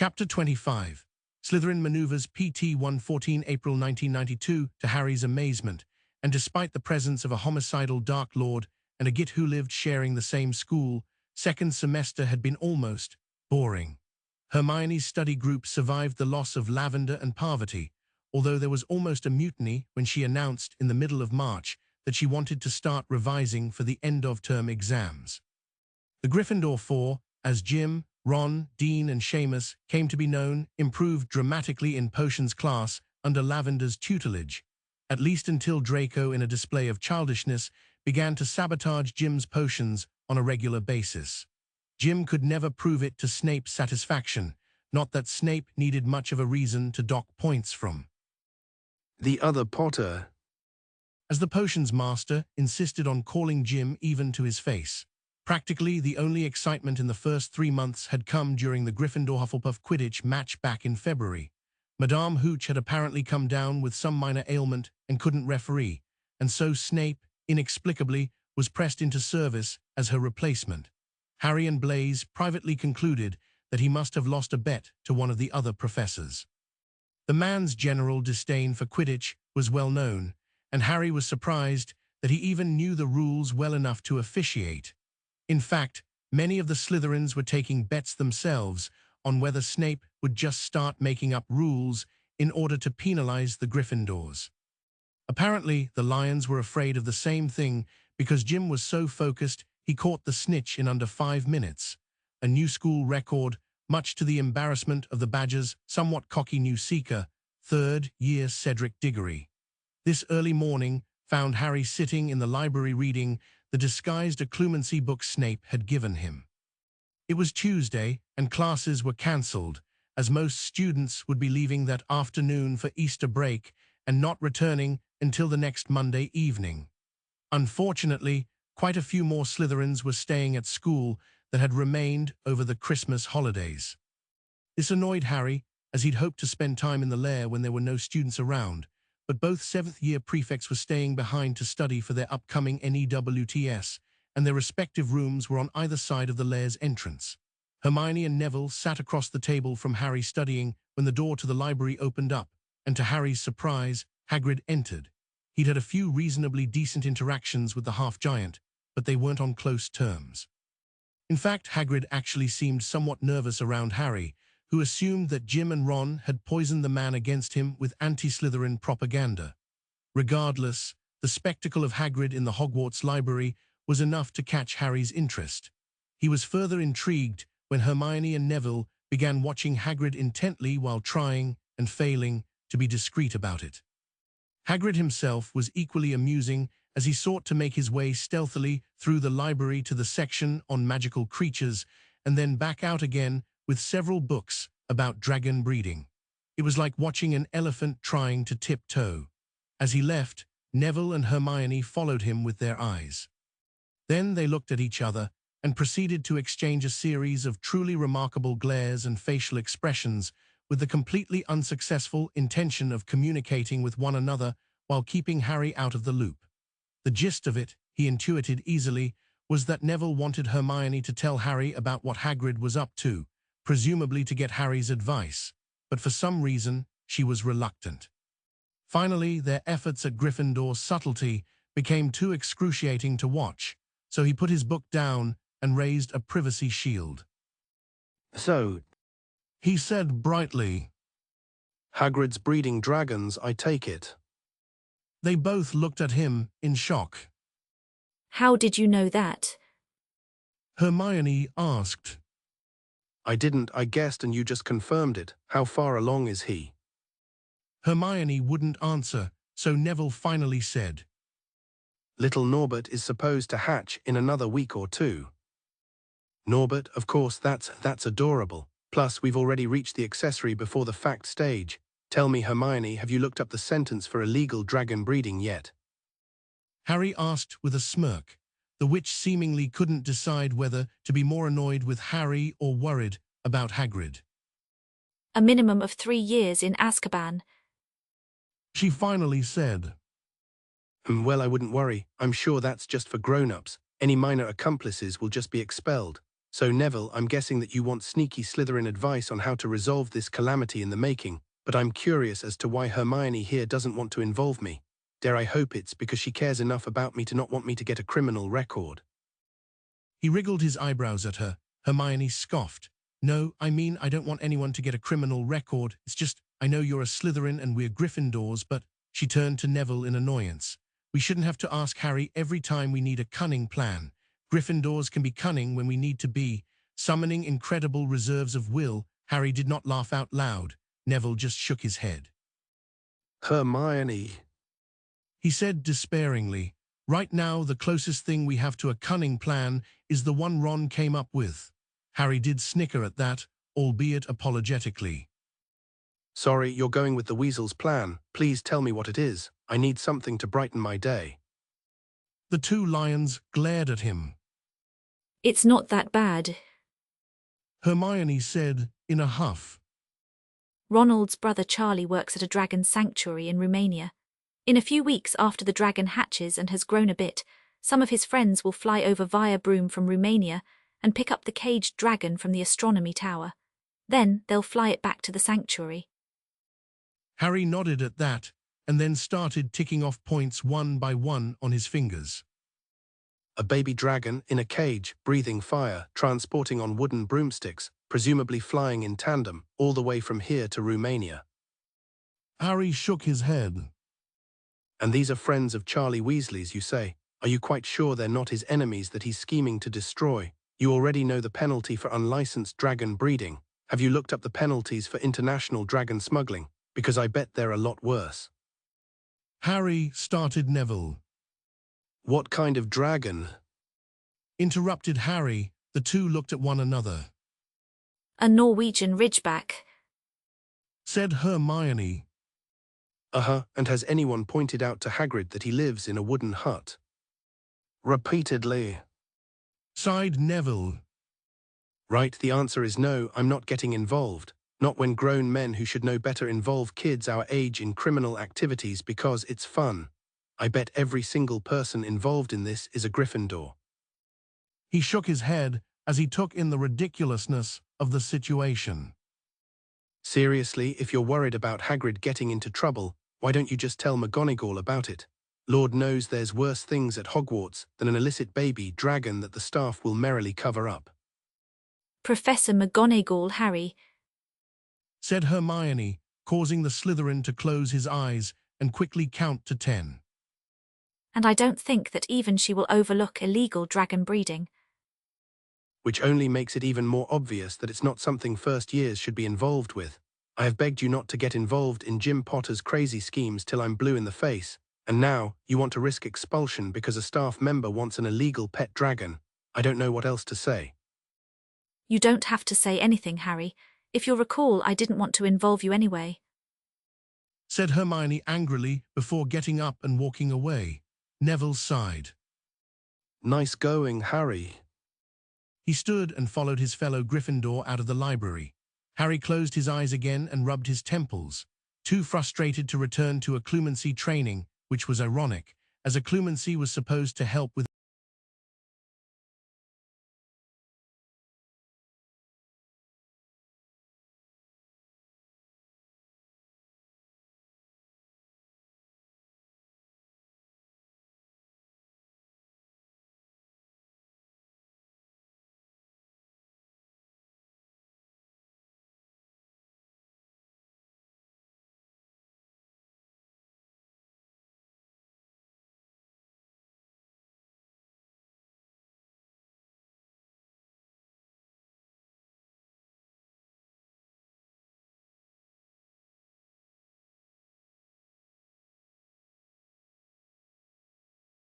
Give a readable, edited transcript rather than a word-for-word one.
Chapter 25. Slytherin maneuvers PT-114 April 1992 to Harry's amazement, and despite the presence of a homicidal Dark Lord and a git who lived sharing the same school, second semester had been almost boring. Hermione's study group survived the loss of Lavender and Parvati, although there was almost a mutiny when she announced in the middle of March that she wanted to start revising for the end-of-term exams. The Gryffindor Four, as Jim, Ron, Dean and Seamus came to be known, improved dramatically in potions class under Lavender's tutelage, at least until Draco, in a display of childishness, began to sabotage Jim's potions on a regular basis. Jim could never prove it to Snape's satisfaction, not that Snape needed much of a reason to dock points from. The other Potter, as the potions master insisted on calling Jim even to his face. Practically the only excitement in the first 3 months had come during the Gryffindor-Hufflepuff Quidditch match back in February. Madame Hooch had apparently come down with some minor ailment and couldn't referee, and so Snape, inexplicably, was pressed into service as her replacement. Harry and Blaise privately concluded that he must have lost a bet to one of the other professors. The man's general disdain for Quidditch was well known, and Harry was surprised that he even knew the rules well enough to officiate. In fact, many of the Slytherins were taking bets themselves on whether Snape would just start making up rules in order to penalize the Gryffindors. Apparently, the Lions were afraid of the same thing because Jim was so focused he caught the snitch in under 5 minutes, a new school record, much to the embarrassment of the Badgers' somewhat cocky new seeker, third-year Cedric Diggory. This early morning found Harry sitting in the library reading the disguised occlumency book Snape had given him. It was Tuesday, and classes were cancelled, as most students would be leaving that afternoon for Easter break and not returning until the next Monday evening. Unfortunately, quite a few more Slytherins were staying at school that had remained over the Christmas holidays. This annoyed Harry, as he'd hoped to spend time in the lair when there were no students around, but both 7th-year prefects were staying behind to study for their upcoming NEWTS, and their respective rooms were on either side of the lair's entrance. Hermione and Neville sat across the table from Harry studying when the door to the library opened up, and to Harry's surprise, Hagrid entered. He'd had a few reasonably decent interactions with the half-giant, but they weren't on close terms. In fact, Hagrid actually seemed somewhat nervous around Harry, who assumed that Jim and Ron had poisoned the man against him with anti-Slytherin propaganda. Regardless, the spectacle of Hagrid in the Hogwarts library was enough to catch Harry's interest. He was further intrigued when Hermione and Neville began watching Hagrid intently while trying, and failing, to be discreet about it. Hagrid himself was equally amusing as he sought to make his way stealthily through the library to the section on magical creatures and then back out again with several books about dragon breeding. It was like watching an elephant trying to tiptoe. As he left, Neville and Hermione followed him with their eyes. Then they looked at each other and proceeded to exchange a series of truly remarkable glares and facial expressions with the completely unsuccessful intention of communicating with one another while keeping Harry out of the loop. The gist of it, he intuited easily, was that Neville wanted Hermione to tell Harry about what Hagrid was up to, presumably to get Harry's advice, but for some reason she was reluctant. Finally, their efforts at Gryffindor's subtlety became too excruciating to watch, so he put his book down and raised a privacy shield. So, he said brightly, Hagrid's breeding dragons, I take it. They both looked at him in shock. How did you know that? Hermione asked. I didn't, I guessed, and you just confirmed it. How far along is he? Hermione wouldn't answer, so Neville finally said, Little Norbert is supposed to hatch in another week or 2. Norbert, of course, that's adorable. Plus, we've already reached the accessory before the fact stage. Tell me, Hermione, have you looked up the sentence for illegal dragon breeding yet? Harry asked with a smirk, the witch seemingly couldn't decide whether to be more annoyed with Harry or worried about Hagrid. A minimum of 3 years in Azkaban. She finally said. Well, I wouldn't worry. I'm sure that's just for grown-ups. Any minor accomplices will just be expelled. So Neville, I'm guessing that you want sneaky Slytherin advice on how to resolve this calamity in the making, but I'm curious as to why Hermione here doesn't want to involve me. Dare I hope it's because she cares enough about me to not want me to get a criminal record. He wriggled his eyebrows at her. Hermione scoffed. No, I mean, I don't want anyone to get a criminal record. It's just, I know you're a Slytherin and we're Gryffindors, but… She turned to Neville in annoyance. We shouldn't have to ask Harry every time we need a cunning plan. Gryffindors can be cunning when we need to be. Summoning incredible reserves of will. Harry did not laugh out loud. Neville just shook his head. Hermione, He said despairingly, right now the closest thing we have to a cunning plan is the one Ron came up with. Harry did snicker at that, albeit apologetically. sorry, you're going with the Weasel's plan. Please tell me what it is. I need something to brighten my day. The two lions glared at him. It's not that bad. Hermione said in a huff. Ronald's brother Charlie works at a dragon sanctuary in Romania. In a few weeks after the dragon hatches and has grown a bit, some of his friends will fly over via Broom from Romania and pick up the caged dragon from the astronomy tower. Then they'll fly it back to the sanctuary. Harry nodded at that, and then started ticking off points one by one on his fingers. A baby dragon in a cage, breathing fire, transporting on wooden broomsticks, presumably flying in tandem, all the way from here to Romania. Harry shook his head. And these are friends of Charlie Weasley's, you say? Are you quite sure they're not his enemies that he's scheming to destroy? You already know the penalty for unlicensed dragon breeding. Have you looked up the penalties for international dragon smuggling? Because I bet they're a lot worse. Harry started Neville. What kind of dragon? Interrupted Harry. The two looked at one another. A Norwegian ridgeback. Said Hermione. And has anyone pointed out to Hagrid that he lives in a wooden hut? Repeatedly. Sighed Neville. Right, the answer is no, I'm not getting involved. Not when grown men who should know better involve kids our age in criminal activities because it's fun. I bet every single person involved in this is a Gryffindor. He shook his head as he took in the ridiculousness of the situation. Seriously, if you're worried about Hagrid getting into trouble, why don't you just tell McGonagall about it? Lord knows there's worse things at Hogwarts than an illicit baby dragon that the staff will merrily cover up. Professor McGonagall, Harry. Said Hermione, causing the Slytherin to close his eyes and quickly count to 10. And I don't think that even she will overlook illegal dragon breeding. Which only makes it even more obvious that it's not something first years should be involved with. I have begged you not to get involved in Jim Potter's crazy schemes till I'm blue in the face, and now you want to risk expulsion because a staff member wants an illegal pet dragon. I don't know what else to say. You don't have to say anything, Harry. If you'll recall, I didn't want to involve you anyway. Said Hermione angrily before getting up and walking away. Neville sighed. Nice going, Harry. He stood and followed his fellow Gryffindor out of the library. Harry closed his eyes again and rubbed his temples, too frustrated to return to a Clumency training, which was ironic, as a Clumency was supposed to help with